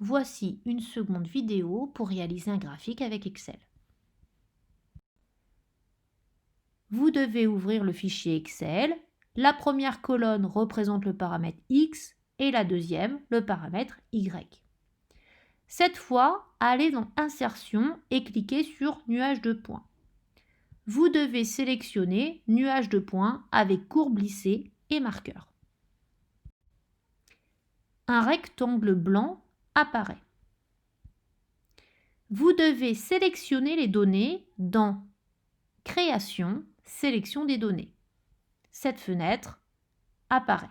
Voici une seconde vidéo pour réaliser un graphique avec Excel. Vous devez ouvrir le fichier Excel. La première colonne représente le paramètre X et la deuxième le paramètre Y. Cette fois, allez dans Insertion et cliquez sur Nuage de points. Vous devez sélectionner Nuage de points avec courbe lissée et marqueur. Un rectangle blanc apparaît. Vous devez sélectionner les données dans Création, sélection des données. Cette fenêtre apparaît.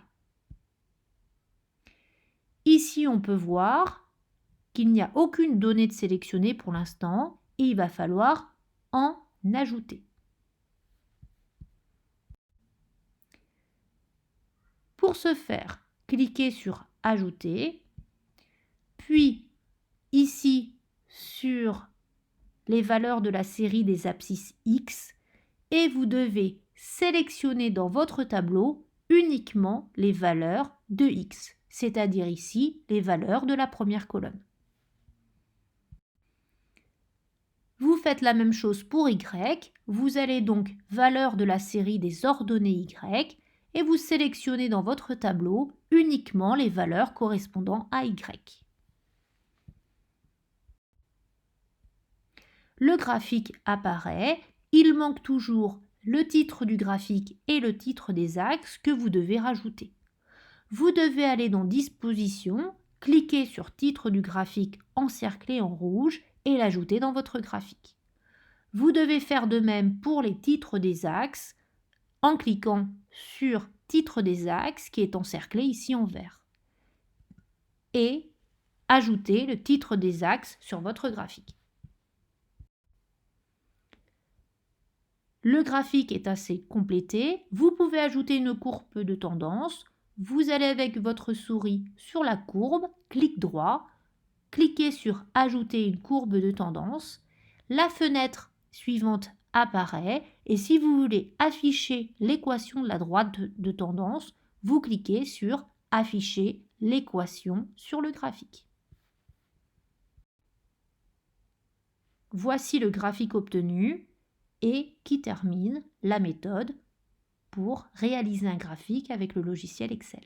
Ici, on peut voir qu'il n'y a aucune donnée de sélectionner pour l'instant et il va falloir en ajouter. Pour ce faire, cliquez sur Ajouter, puis ici sur les valeurs de la série des abscisses X et vous devez sélectionner dans votre tableau uniquement les valeurs de X, c'est-à-dire ici les valeurs de la première colonne. Vous faites la même chose pour Y, vous allez donc valeur de la série des ordonnées Y et vous sélectionnez dans votre tableau uniquement les valeurs correspondant à Y. Le graphique apparaît, il manque toujours le titre du graphique et le titre des axes que vous devez rajouter. Vous devez aller dans Disposition, cliquer sur Titre du graphique encerclé en rouge et l'ajouter dans votre graphique. Vous devez faire de même pour les titres des axes en cliquant sur Titre des axes qui est encerclé ici en vert. Et ajouter le titre des axes sur votre graphique. Le graphique est assez complété. Vous pouvez ajouter une courbe de tendance. Vous allez avec votre souris sur la courbe, clic droit, cliquez sur Ajouter une courbe de tendance. La fenêtre suivante apparaît et si vous voulez afficher l'équation de la droite de tendance, vous cliquez sur Afficher l'équation sur le graphique. Voici le graphique obtenu et qui termine la méthode pour réaliser un graphique avec le logiciel Excel.